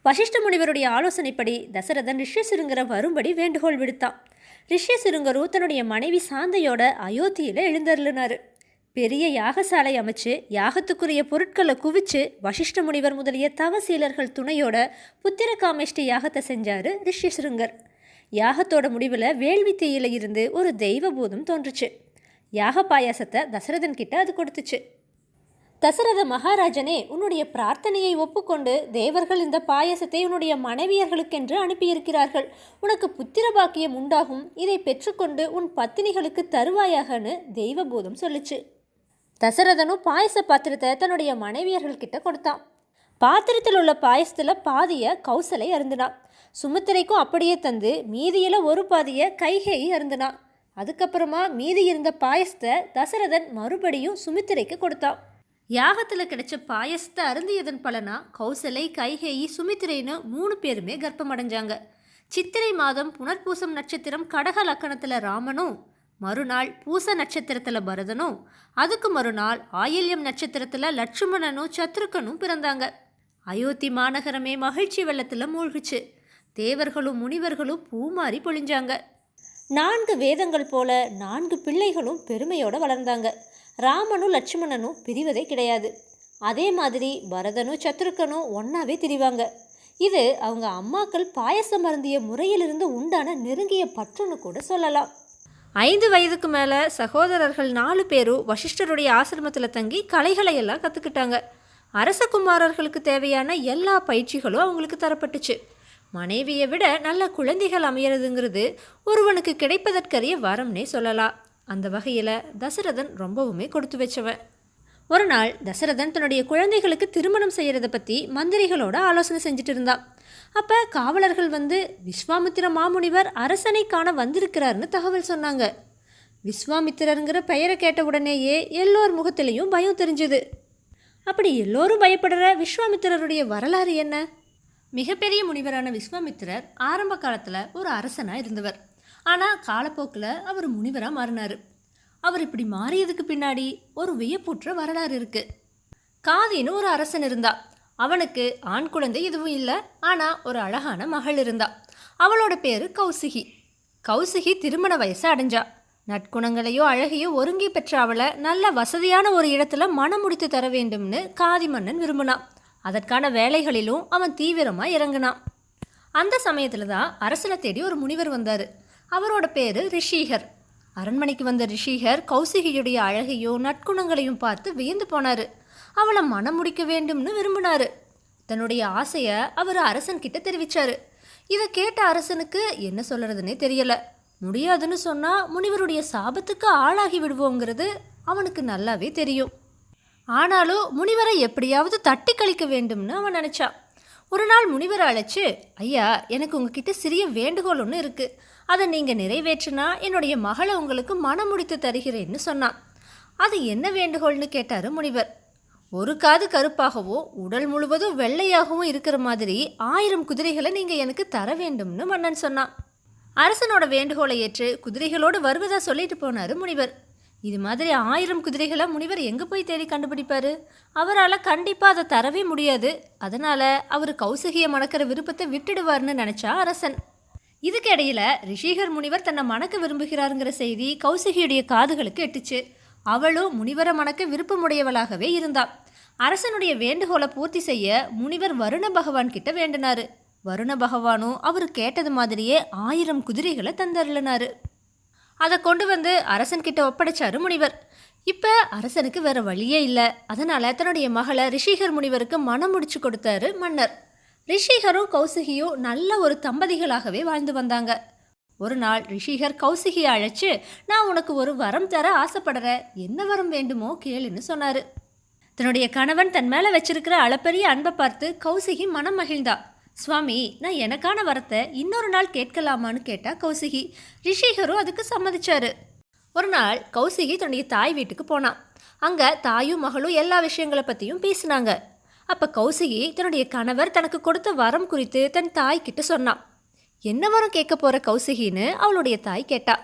வசிஷ்ட முனிவருடைய ஆலோசனைப்படி தசரதன் ரிஷ்யசிருங்கரை வரும்படி வேண்டுகோள் விடுத்தான். ரிஷ்யசிருங்கரும் தன்னுடைய மனைவி சாந்தையோட அயோத்தியில் எழுந்தருளினார். பெரிய யாகசாலை அமைச்சு யாகத்துக்குரிய பொருட்களை குவிச்சு வசிஷ்ட முனிவர் முதலிய தவசீலர்கள் துணையோட புத்திர காமேஷ்டி யாகத்தை செஞ்சார் ரிஷ்யசிருங்கர். யாகத்தோட முடிவில் வேள்வி தீயில இருந்து ஒரு தெய்வ பூதம் தோன்றுச்சு. யாக பாயாசத்தை தசரதன் கிட்ட அது கொடுத்துச்சு. தசரத மகாராஜனே, உன்னுடைய பிரார்த்தனையை ஒப்புக்கொண்டு தேவர்கள் இந்த பாயசத்தை உன்னுடைய மனைவியர்களுக்கென்று அனுப்பியிருக்கிறார்கள். உனக்கு புத்திர பாக்கியம் உண்டாகும். இதை பெற்றுக்கொண்டு உன் பத்தினிகளுக்கு தருவாயாகன்னு தெய்வபூதம் சொல்லுச்சு. தசரதனும் பாயச பாத்திரத்தை தன்னுடைய மனைவியர்கள்கிட்ட கொடுத்தான். பாத்திரத்தில் உள்ள பாயசத்தில் பாதியை கௌசலை அருந்தினான். சுமித்திரைக்கும் அப்படியே தந்து மீதியில் ஒரு பாதியை கைகேயி அருந்தினான். அதுக்கப்புறமா மீதி இருந்த பாயசத்தை தசரதன் மறுபடியும் சுமித்திரைக்கு கொடுத்தான். யாகத்தில் கிடைச்ச பாயசத்தை அருந்தியதன் பலனா கௌசலை, கைகேயி, சுமித்திரைன்னு 3 பேருமே கர்ப்பமடைஞ்சாங்க. சித்திரை மாதம் புனர்பூசம் நட்சத்திரம் கடக லக்கணத்தில் ராமனும், மறுநாள் பூச நட்சத்திரத்தில் பரதனும், அதுக்கு மறுநாள் ஆயில்யம் நட்சத்திரத்தில் லட்சுமணனும் சத்ருக்கனும் பிறந்தாங்க. அயோத்தி மாநகரமே மகிழ்ச்சி வெள்ளத்தில் மூழ்கிச்சு. தேவர்களும் முனிவர்களும் பூமாரி பொழிஞ்சாங்க. 4 வேதங்கள் போல 4 பிள்ளைகளும் பெருமையோடு வளர்ந்தாங்க. ராமனும் லட்சுமணனும் பிரிவதே கிடையாது. அதே மாதிரி பரதனும் சத்ருக்கனும் ஒன்றாவே திரிவாங்க. இது அவங்க அம்மாக்கள் பாயசம் அருந்திய முறையிலிருந்து உண்டான நெருங்கிய பற்றுன்னு கூட சொல்லலாம். 5 வயதுக்கு மேலே சகோதரர்கள் 4 பேரும் வசிஷ்டருடைய ஆசிரமத்தில் தங்கி கலைகளை எல்லாம் கற்றுக்கிட்டாங்க. அரசகுமாரர்களுக்கு தேவையான எல்லா பயிற்சிகளும் அவங்களுக்கு தரப்பட்டுச்சு. மனைவியை விட நல்ல குழந்தைகள் அமையிறதுங்கிறது ஒருவனுக்கு கிடைப்பதற்கரிய வரம்னே சொல்லலாம். அந்த வகையில் தசரதன் ரொம்பவுமே கொடுத்து வச்சவன். ஒரு நாள் தசரதன் தன்னுடைய குழந்தைகளுக்கு திருமணம் செய்கிறத பற்றி மந்திரிகளோட ஆலோசனை செஞ்சுட்டு இருந்தான். அப்போ காவலர்கள் வந்து விஸ்வாமித்திர மாமுனிவர் அரசனை காண வந்திருக்கிறாருன்னு தகவல் சொன்னாங்க. விஸ்வாமித்திரருங்கிற பெயரை கேட்ட உடனேயே எல்லோர் முகத்திலையும் பயம் தெரிஞ்சுது. அப்படி எல்லோரும் பயப்படுற விஸ்வாமித்திரருடைய வரலாறு என்ன? மிகப்பெரிய முனிவரான விஸ்வாமித்திரர் ஆரம்ப காலத்தில் ஒரு அரசனாக இருந்தவர். ஆனால் காலப்போக்கில் அவர் முனிவராக மாறினார். அவர் இப்படி மாறியதுக்கு பின்னாடி ஒரு வியப்புற்ற வரலாறு இருக்குது. காதின்னு ஒரு அரசன் இருந்தா. அவனுக்கு ஆண் குழந்தை எதுவும் இல்லை. ஆனால் ஒரு அழகான மகள் இருந்தா. அவளோட பேர் கௌசிகி. கௌசிகி திருமண வயசை அடைஞ்சா. நற்குணங்களையோ அழகையோ ஒருங்கி பெற்ற அவளை நல்ல வசதியான ஒரு இடத்துல மனம் முடித்து தர வேண்டும்னு காதி மன்னன் விரும்பினான். அதற்கான வேலைகளிலும் அவன் தீவிரமாக இறங்கினான். அந்த சமயத்தில் தான் அரசனை தேடி ஒரு முனிவர் வந்தார். அவரோட பேர் ரிஷிகர். அரண்மனைக்கு வந்த ரிஷிகர் கௌசிகியுடைய அழகையும் நற்குணங்களையும் பார்த்து வியந்து போனார். அவளை மனம் முடிக்க வேண்டும்னு விரும்பினார். தன்னுடைய ஆசையை அவர் அரசன்கிட்ட தெரிவித்தார். இதை கேட்ட அரசனுக்கு என்ன சொல்கிறதுனே தெரியலை. முடியாதுன்னு சொன்னால் முனிவருடைய சாபத்துக்கு ஆளாகி விடுவோங்கிறது அவனுக்கு நல்லாவே தெரியும். ஆனாலும் முனிவரை எப்படியாவது தட்டி கழிக்க வேண்டும்னு அவன் நினச்சான். ஒரு நாள் முனிவரை அழைச்சி, ஐயா, எனக்கு உங்ககிட்ட சிறிய வேண்டுகோள் ஒன்று இருக்குது. அதை நீங்கள் நிறைவேற்றினா என்னுடைய மகளை உங்களுக்கு மனம் முடித்து தருகிறேன்னு சொன்னான். அது என்ன வேண்டுகோள்னு கேட்டார் முனிவர். ஒரு காது கருப்பாகவும் உடல் முழுவதும் வெள்ளையாகவும் இருக்கிற மாதிரி 1000 குதிரைகளை நீங்கள் எனக்கு தர வேண்டும்னு மன்னன் சொன்னான். அரசனோட வேண்டுகோளை ஏற்று குதிரைகளோடு வருவதா சொல்லிட்டு போனார் முனிவர். இது மாதிரி 1000 குதிரைகளை முனிவர் எங்கே போய் தேடி கண்டுபிடிப்பார்? அவரால் கண்டிப்பாக அதை தரவே முடியாது. அதனால் அவர் கௌசிகியை மணக்கிற விருப்பத்தை விட்டுடுவார்னு நினச்சா அரசன். இதுக்கிடையில் ரிஷிகர் முனிவர் தன்னை மணக்க விரும்புகிறாருங்கிற செய்தி கௌசிகியுடைய காதுகளுக்கு எட்டுச்சு. அவளும் முனிவரை மணக்க விருப்பமுடையவளாகவே இருந்தாள். அரசனுடைய வேண்டுகோளை பூர்த்தி செய்ய முனிவர் வருண பகவான் கிட்ட வேண்டினார். வருண பகவானும் அவர் கேட்டது மாதிரியே 1000 குதிரைகளை தந்தருளினார். அதை கொண்டு வந்து அரசன்கிட்ட ஒப்படைச்சாரு முனிவர். இப்போ அரசனுக்கு வேற வழியே இல்லை. அதனால் தன்னுடைய மகளை ரிஷிகர் முனிவருக்கு மனம் முடிச்சு கொடுத்தாரு மன்னர். ரிஷிகரும் கௌசிகியும் நல்ல ஒரு தம்பதிகளாகவே வாழ்ந்து வந்தாங்க. ஒரு நாள் ரிஷிகர் கௌசிகியை அழைச்சு, நான் உனக்கு ஒரு வரம் தர ஆசைப்படுறேன், என்ன வரம் வேண்டுமோ கேளுன்னு சொன்னார். தன்னுடைய கணவன் தன் மேலே வச்சிருக்கிற அளப்பரிய அன்பை பார்த்து கௌசிகி மனம் மகிழ்ந்தா. சுவாமி, நான் எனக்கான வரத்தை இன்னொரு நாள் கேட்கலாமான்னு கேட்டா கௌசிகி. ரிஷிகரும் அதுக்கு சம்மதிச்சாரு. ஒரு நாள் கௌசிகி தன்னுடைய தாய் வீட்டுக்கு போனான். அங்கே தாயும் மகளும் எல்லா விஷயங்களை பற்றியும் பேசினாங்க. அப்போ கௌசிகி தன்னுடைய கணவர் தனக்கு கொடுத்த வரம் குறித்து தன் தாய்கிட்ட சொன்னான். என்ன வரம் கேட்க போகிற கௌசிகின்னு அவளுடைய தாய் கேட்டா.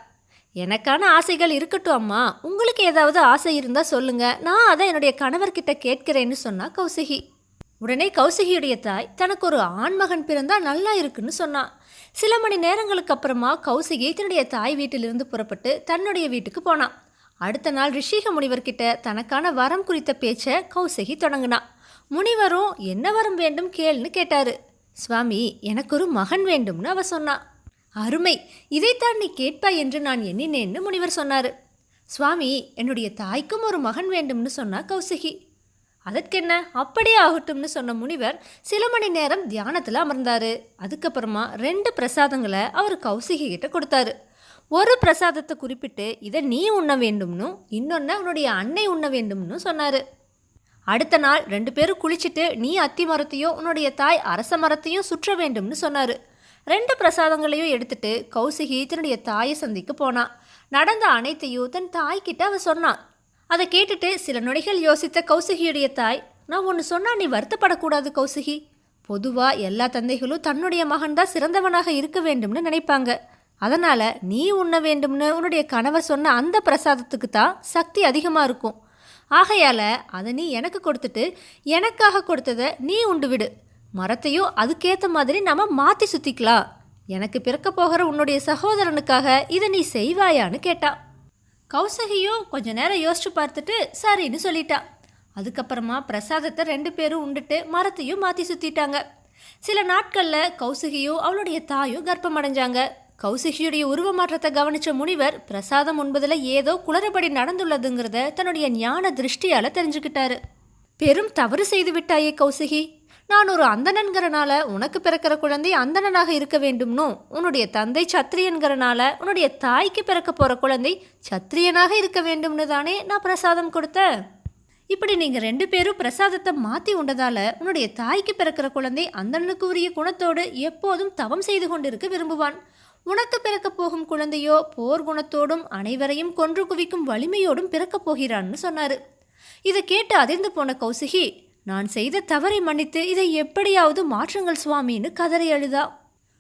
எனக்கான ஆசைகள் இருக்கட்டும் அம்மா, உங்களுக்கு ஏதாவது ஆசை இருந்தால் சொல்லுங்க, நான் அதை என்னுடைய கணவர்கிட்ட கேட்கிறேன்னு சொன்னா கௌசிகி. உடனே கௌசிகியுடைய தாய் தனக்கு ஒரு ஆண்மகன் பிறந்தா நல்லா இருக்குன்னு சொன்னான். சில மணி நேரங்களுக்கு அப்புறமா கௌசிகி தன்னுடைய தாய் வீட்டிலிருந்து புறப்பட்டு தன்னுடைய வீட்டுக்கு போனான். அடுத்த நாள் ரிஷிக முனிவர்கிட்ட தனக்கான வரம் குறித்த பேச்சை கௌசிகி தொடங்கினான். முனிவரும் என்ன வரம் வேண்டும் கேள்னு கேட்டாரு. சுவாமி, எனக்கு ஒரு மகன் வேண்டும்னு அவ சொன்னான். அருமை, இதைத்தான் நீ கேட்பாய் என்று நான் எண்ணினேன்னு முனிவர் சொன்னாரு. சுவாமி, என்னுடைய தாய்க்கும் ஒரு மகன் வேண்டும்னு சொன்னா கௌசிகி. அதற்கென்ன, அப்படியே ஆகட்டும்னு சொன்ன முனிவர் சில மணி நேரம் தியானத்தில் அமர்ந்தாரு. அதுக்கப்புறமா 2 பிரசாதங்களை அவர் கௌசிகி கிட்ட கொடுத்தாரு. ஒரு பிரசாதத்தை குறிப்பிட்டு இதை நீ உண்ண வேண்டும்னு, இன்னொன்று உன்னுடைய அன்னை உண்ண வேண்டும்னு சொன்னார். அடுத்த நாள் 2 பேரும் குளிச்சுட்டு நீ அத்தி மரத்தையும் உன்னுடைய தாய் அரச மரத்தையும் சுற்ற வேண்டும்னு சொன்னார். 2 பிரசாதங்களையும் எடுத்துட்டு கௌசிகி தன்னுடைய தாயை சந்திக்க போனான். நடந்த அனைத்தையும் தன் தாய்கிட்ட அவ சொன்னான். அதை கேட்டுட்டு சில நொடிகள் யோசித்த கௌசிகியுடைய தாய், நான் ஒன்று சொன்னால் நீ வருத்தப்படக்கூடாது கௌசிகி. பொதுவாக எல்லா தந்தைகளும் தன்னுடைய மகன்தான் சிறந்தவனாக இருக்க வேண்டும்னு நினைப்பாங்க. அதனால் நீ உண்ண வேண்டும்னு உன்னுடைய கணவர் சொன்ன அந்த பிரசாதத்துக்கு தான் சக்தி அதிகமாக இருக்கும். ஆகையால் அதை நீ எனக்கு கொடுத்துட்டு எனக்காக கொடுத்ததை நீ உண்டு விடு. மரத்தையும் அதுக்கேற்ற மாதிரி நாம் மாற்றி சுற்றிக்கலாம். எனக்கு பிறக்க போகிற உன்னுடைய சகோதரனுக்காக இதை நீ செய்வாயான்னு கேட்டா. கௌசகியும் கொஞ்ச நேரம் யோசிச்சு பார்த்துட்டு சரின்னு சொல்லிட்டா. அதுக்கப்புறமா பிரசாதத்தை 2 பேரும் உண்டுட்டு மரத்தையும் மாற்றி சுற்றிட்டாங்க. சில நாட்களில் கௌசகியும் அவளுடைய தாயும் கர்ப்பம் அடைஞ்சாங்க. கௌசகியுடைய உருவ மாற்றத்தை கவனித்த முனிவர் பிரசாதம் உண்பதில் ஏதோ குளறுபடி நடந்துள்ளதுங்கிறத தன்னுடைய ஞான திருஷ்டியால் தெரிஞ்சுக்கிட்டாரு. பெரும் தவறு செய்து விட்டாயே கௌசகி, நான் ஒரு அந்தணன்கிறனால உனக்கு பிறக்கிற குழந்தை அந்தணனாக இருக்க வேண்டும்னும், உன்னுடைய தந்தை சத்திரியன்கிறனால உன்னுடைய தாய்க்கு பிறக்க போகிற குழந்தை சத்திரியனாக இருக்க வேண்டும்னு தானே நான் பிரசாதம் கொடுத்தேன். இப்படி நீங்கள் 2 பேரும் பிரசாதத்தை மாற்றி உண்டதால் உன்னுடைய தாய்க்கு பிறக்கிற குழந்தை அந்தணனுக்கு உரிய குணத்தோடு எப்போதும் தவம் செய்து கொண்டிருக்க விரும்புவான். உனக்கு பிறக்கப் போகும் குழந்தையோ போர் குணத்தோடும் அனைவரையும் கொன்று குவிக்கும் வலிமையோடும் பிறக்கப் போகிறான்னு சொன்னார். இதை கேட்டு அதிர்ந்து போன கௌசிகி, நான் செய்த தவறை மன்னித்து இதை எப்படியாவது மாற்றுங்கள் சுவாமின்னு கதறி அழுதா.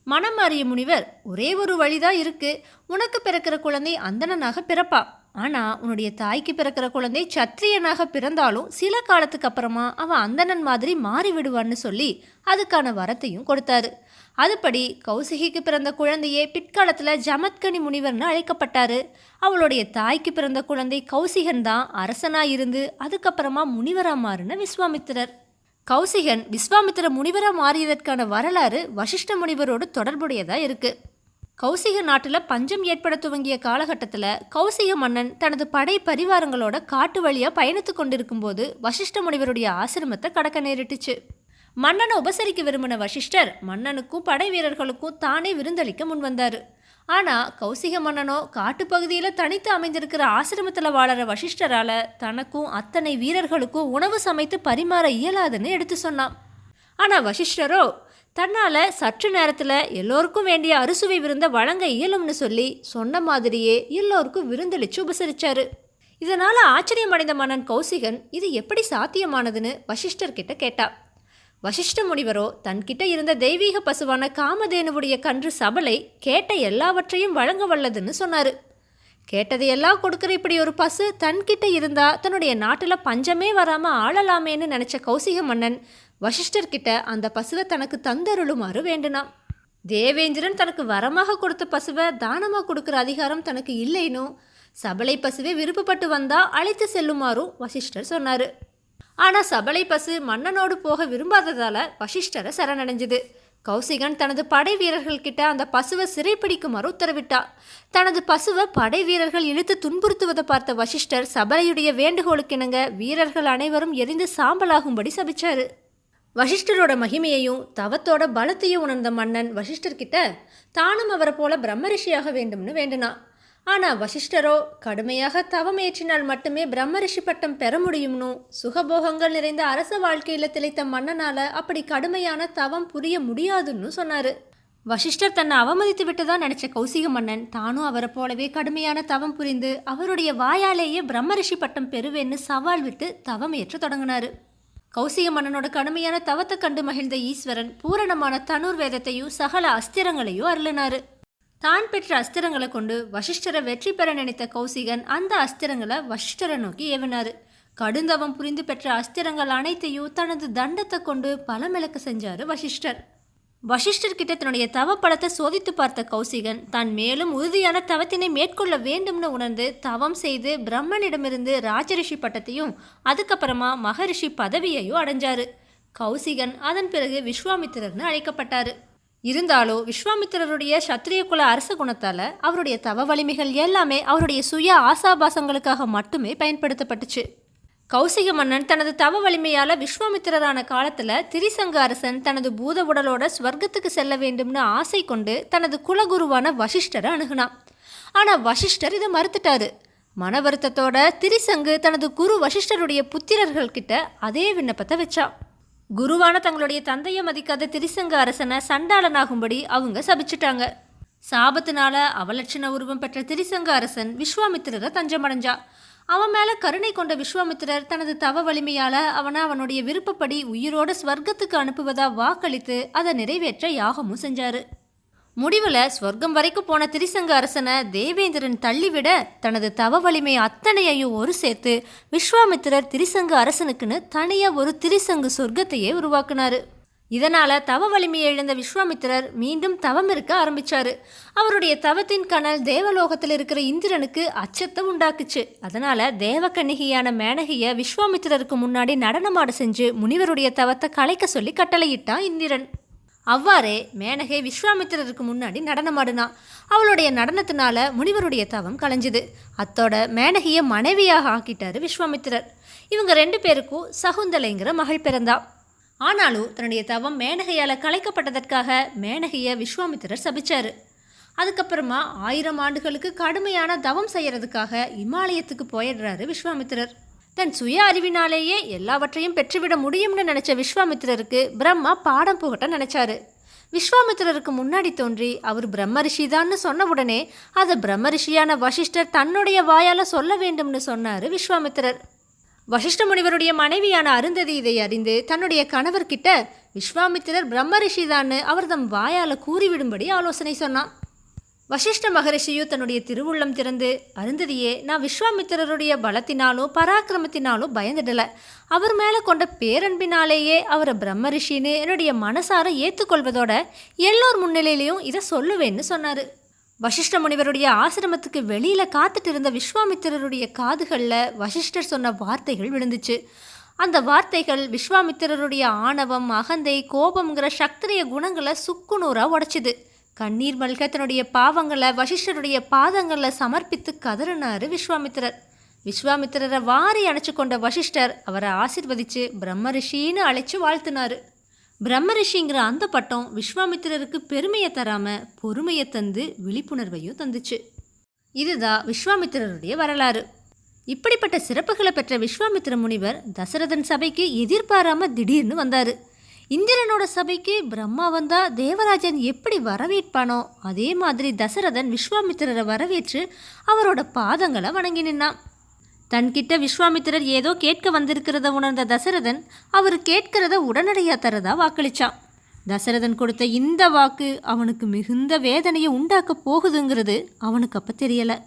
மனம் அறிய முனிவர், ஒரே ஒரு வழிதான் இருக்கு. உனக்கு பிறக்கிற குழந்தை அந்தணனாக பிறப்பா. ஆனால் உன்னுடைய தாய்க்கு பிறக்கிற குழந்தை சத்திரியனாக பிறந்தாலும் சில காலத்துக்கு அப்புறமா அவன் அந்தணன் மாதிரி மாறி விடுவான்னு சொல்லி அதுக்கான வரத்தையும் கொடுத்தாரு. அதுபடி கௌசிகிக்கு பிறந்த குழந்தையே பிற்காலத்தில் ஜமத்கனி முனிவர்னு அழைக்கப்பட்டாரு. அவளுடைய தாய்க்கு பிறந்த குழந்தை கௌசிகன் தான் அரசனாக இருந்து அதுக்கப்புறமா முனிவராக மாறின விஸ்வாமித்திரர். கௌசிகன் விஸ்வாமித்திர முனிவராக மாறியதற்கான வரலாறு வசிஷ்ட முனிவரோடு தொடர்புடையதாக இருக்குது. கௌசிக நாட்டில் பஞ்சம் ஏற்பட துவங்கிய காலகட்டத்தில் கௌசிக மன்னன் தனது படை பரிவாரங்களோட காட்டு வழியாக பயணித்து கொண்டிருக்கும் போது வசிஷ்ட முனிவருடைய ஆசிரமத்தை கடக்க நேரிட்டுச்சு. மன்னனை உபசரிக்க விரும்பின வசிஷ்டர் மன்னனுக்கும் படை வீரர்களுக்கும் தானே விருந்தளிக்க முன் வந்தார். ஆனால் கௌசிக மன்னனோ காட்டுப்பகுதியில் தனித்து அமைந்திருக்கிற ஆசிரமத்தில் வாழற வசிஷ்டரால் தனக்கும் அத்தனை வீரர்களுக்கும் உணவு சமைத்து பரிமாற இயலாதுன்னு எடுத்து சொன்னான். ஆனால் வசிஷ்டரோ தன்னால் சற்று நேரத்தில் எல்லோருக்கும் வேண்டிய அறுசுவை விருந்தை வழங்க இயலும்னு சொல்லி சொன்ன மாதிரியே எல்லோருக்கும் விருந்தளித்து உபசரித்தார். இதனால் ஆச்சரியமடைந்த மன்னன் கௌசிகன் இது எப்படி சாத்தியமானதுன்னு வசிஷ்டர்கிட்ட கேட்டா. வசிஷ்ட முனிவரோ தன்கிட்ட இருந்த தெய்வீக பசுவான காமதேனுவுடைய கன்று சபலை கேட்ட எல்லாவற்றையும் வழங்க வல்லதுன்னு சொன்னார். கேட்டதையெல்லாம் கொடுக்குற இப்படி ஒரு பசு தன்கிட்ட இருந்தா தன்னுடைய நாட்டில் பஞ்சமே வராமல் ஆளலாமேன்னு நினச்ச கௌசிக மன்னன் வசிஷ்டர்கிட்ட அந்த பசுவை தனக்கு தந்தருளுமாறு வேண்டினான். தேவேந்திரன் தனக்கு வரமாக கொடுத்த பசுவை தானமாக கொடுக்குற அதிகாரம் தனக்கு இல்லைனும் சபலை பசுவே விருப்பப்பட்டு வந்தா அழைத்து செல்லுமாறும் வசிஷ்டர் சொன்னார். ஆனால் சபலை பசு மன்னனோடு போக விரும்பாததால் வசிஷ்டரை சரணடைஞ்சுது. கௌசிகன் தனது படை வீரர்கள்கிட்ட அந்த பசுவை சிறைப்பிடிக்குமாறு உத்தரவிட்டா. தனது பசுவை படை வீரர்கள் இழுத்து துன்புறுத்துவதை பார்த்த வசிஷ்டர் சபலையுடைய வேண்டுகோளுக்கிணங்க வீரர்கள் அனைவரும் எரிந்து சாம்பலாகும்படி சபிச்சாரு. வசிஷ்டரோட மகிமையையும் தவத்தோட பலத்தையும் உணர்ந்த மன்னன் வசிஷ்டர்கிட்ட தானும் அவரை போல பிரம்மரிஷியாக வேண்டும்னு வேண்டினான். ஆனால் வசிஷ்டரோ கடுமையாக தவம் ஏற்றினால் மட்டுமே பிரம்மரிஷி பட்டம் பெற முடியும்னு, சுகபோகங்கள் நிறைந்த அரச வாழ்க்கையில் திளைத்த மன்னனால் அப்படி கடுமையான தவம் புரிய முடியாதுன்னு சொன்னார். வசிஷ்டர் தன்னை அவமதித்து விட்டுதான் நினச்ச கௌசிக மன்னன் தானும் அவரை போலவே கடுமையான தவம் புரிந்து அவருடைய வாயாலேயே பிரம்மரிஷி பட்டம் பெறுவேன்னு சவால் விட்டு தவம் ஏற்ற தொடங்கினார். கௌசிக மன்னனோட கடுமையான தவத்தை கண்டு மகிழ்ந்த ஈஸ்வரன் பூரணமான தனுர் வேதத்தையும் சகல அஸ்திரங்களையும் அருளினார். தான் பெற்ற அஸ்திரங்களை கொண்டு வசிஷ்டரை வெற்றி பெற நினைத்த கௌசிகன் அந்த அஸ்திரங்களை வசிஷ்டரை நோக்கி ஏவினார். கடுந்தவம் புரிந்து பெற்ற அஸ்திரங்கள் அனைத்தையும் தனது தண்டத்தை கொண்டு பலமிழக்க செஞ்சாரு வசிஷ்டர். வசிஷ்டர் கிட்ட தன்னுடைய தவப்படத்தை சோதித்து பார்த்த கௌசிகன் தான் மேலும் உறுதியான தவத்தினை மேற்கொள்ள வேண்டும்னு உணர்ந்து தவம் செய்து பிரம்மனிடமிருந்து ராஜரிஷி பட்டத்தையும் அதுக்கப்புறமா மகரிஷி பதவியையும் அடைஞ்சாரு. கௌசிகன் அதன் பிறகு விஸ்வாமித்திரர்னு அழைக்கப்பட்டாரு. இருந்தாலும் விஸ்வாமித்திரருடைய சத்திரிய குல அரச குணத்தால அவருடைய தவ வலிமைகள் எல்லாமே அவருடைய சுய ஆசாபாசங்களுக்காக மட்டுமே பயன்படுத்தப்பட்டுச்சு. கௌசிக மன்னன் தனது தவ வலிமையால் விஸ்வாமித்திரரான காலத்தில் திரிசங்க அரசன் தனது பூத உடலோட ஸ்வர்க்கத்துக்கு செல்ல வேண்டும்னு ஆசை கொண்டு தனது குலகுருவான வசிஷ்டரை அணுகுனான். ஆனால் வசிஷ்டர் இதை மறுத்துட்டாரு. மன வருத்தத்தோட திரிசங்கு தனது குரு வசிஷ்டருடைய புத்திரர்கள்கிட்ட அதே விண்ணப்பத்தை வச்சான். குருவான தங்களுடைய தந்தையை மதிக்காத திரிசங்க அரசனை சண்டாளனாகும்படி அவங்க சபிச்சிட்டாங்க. சாபத்தினால அவலட்சண உருவம் பெற்ற திரிசங்க அரசன் விஸ்வாமித்திரரை தஞ்சமடைஞ்சா. அவன் மேலே கருணை கொண்ட விஸ்வாமித்திரர் தனது தவ வலிமையால் அவனை அவனுடைய விருப்பப்படி உயிரோட ஸ்வர்க்கத்துக்கு அனுப்புவதா வாக்களித்து அதை நிறைவேற்ற யாகமும் செஞ்சாரு. முடிவில் ஸ்வர்க்கம் வரைக்கும் போன திரிசங்க அரசனை தேவேந்திரன் தள்ளிவிட தனது தவ வலிமை அத்தனையையும் ஒரு சேர்த்து விஸ்வாமித்திரர் திரிசங்க அரசனுக்குன்னு தனியாக ஒரு திரிசங்கு சொர்க்கத்தையே உருவாக்குனாரு. இதனால் தவ வலிமையை இழந்த விஸ்வாமித்திரர் மீண்டும் தவம் இருக்க ஆரம்பித்தார். அவருடைய தவத்தின் கனல் தேவலோகத்தில் இருக்கிற இந்திரனுக்கு அச்சத்தை உண்டாக்குச்சு. அதனால் தேவக்கன்னிகையான மேனகையை விஸ்வாமித்திரருக்கு முன்னாடி நடனமாட செஞ்சு முனிவருடைய தவத்தை கலைக்க சொல்லி கட்டளையிட்டான் இந்திரன். அவ்வாறே மேனகை விஸ்வாமித்திரருக்கு முன்னாடி நடனமாடினான். அவளுடைய நடனத்தினால முனிவருடைய தவம் கலைஞ்சுது. அத்தோட மேனகையை மனைவியாக ஆக்கிட்டாரு விஸ்வாமித்திரர். இவங்க 2 பேருக்கும் சகுந்தலைங்கிற மகள் பிறந்தா. ஆனாலும் தன்னுடைய தவம் மேனகையால் கலைக்கப்பட்டதற்காக மேனகையை விஸ்வாமித்திரர் சபிச்சார். அதுக்கப்புறமா 1000 ஆண்டுகளுக்கு கடுமையான தவம் செய்யறதுக்காக இமாலயத்துக்கு போயிடுறாரு விஸ்வாமித்திரர். தன் சுய அறிவினாலேயே எல்லாவற்றையும் பெற்றுவிட முடியும்னு நினச்ச விஸ்வாமித்திரருக்கு பிரம்மா பாடம் புகட்ட நினச்சாரு. விஸ்வாமித்திரருக்கு முன்னாடி தோன்றி அவர் பிரம்ம ரிஷிதான்னு சொன்ன உடனே அதை பிரம்ம ரிஷியான வசிஷ்டர் தன்னுடைய வாயால் சொல்ல வேண்டும்னு சொன்னார் விஸ்வாமித்திரர். வசிஷ்ட முனிவருடைய மனைவியான அருந்ததி இதை அறிந்து தன்னுடைய கணவர்கிட்ட விஸ்வாமித்திரர் பிரம்ம ரிஷிதான்னு அவர் தம் வாயால் கூறிவிடும்படி ஆலோசனை சொன்னான். வசிஷ்ட மகரிஷியும் தன்னுடைய திருவுள்ளம் திறந்து, அருந்ததியே, நான் விஸ்வாமித்திரருடைய பலத்தினாலும் பராக்கிரமத்தினாலும் பயந்துடலை. அவர் மேலே கொண்ட பேரன்பினாலேயே அவரை பிரம்ம ரிஷின்னு என்னுடைய மனசார ஏற்றுக்கொள்வதோட எல்லோர் முன்னிலையிலையும் இதை சொல்லுவேன்னு சொன்னார். வசிஷ்ட முனிவருடைய ஆசிரமத்துக்கு வெளியில் காத்துட்டு இருந்த விஸ்வாமித்திரருடைய காதுகளில் வசிஷ்டர் சொன்ன வார்த்தைகள் விழுந்துச்சு. அந்த வார்த்தைகள் விஸ்வாமித்திரருடைய ஆணவம், அகந்தை, கோபம்ங்கிற சக்திரிய குணங்களை சுக்குநூறாக உடைச்சிது. கண்ணீர் மல்க தன்னுடைய பாவங்களை வசிஷ்டருடைய பாதங்களில் சமர்ப்பித்து கதறினார் விஸ்வாமித்திரர். விஸ்வாமித்திரரை வாரி அணைச்சு கொண்ட வசிஷ்டர் அவரை ஆசீர்வதித்து பிரம்ம ரிஷின்னு அழைச்சி வாழ்த்தினார். பிரம்ம ரிஷிங்கிற அந்த பட்டம் விஸ்வாமித்திரருக்கு பெருமையை தராமல் பொறுமையை தந்து விழிப்புணர்வையும் தந்துச்சு. இதுதான் விஸ்வாமித்திரருடைய வரலாறு. இப்படிப்பட்ட சிறப்புகளை பெற்ற விஸ்வாமித்திர முனிவர் தசரதன் சபைக்கு எதிர்பாராமல் திடீர்னு வந்தார். இந்திரனோட சபைக்கு பிரம்மா வந்தா தேவராஜன் எப்படி வரவேற்பானோ அதே மாதிரி தசரதன் விஸ்வாமித்திரரை வரவேற்று அவரோட பாதங்களை வணங்கி நின்னான். தன்கிட்ட விஸ்வாமித்திரர் ஏதோ கேட்க வந்திருக்கிறத உணர்ந்த தசரதன் அவர் கேட்கிறத உடனடியாக தரதா வாக்களிச்சான். தசரதன் கொடுத்த இந்த வாக்கு அவனுக்கு மிகுந்த வேதனையை உண்டாக்க போகுதுங்கிறது அவனுக்கு அப்போ தெரியலை.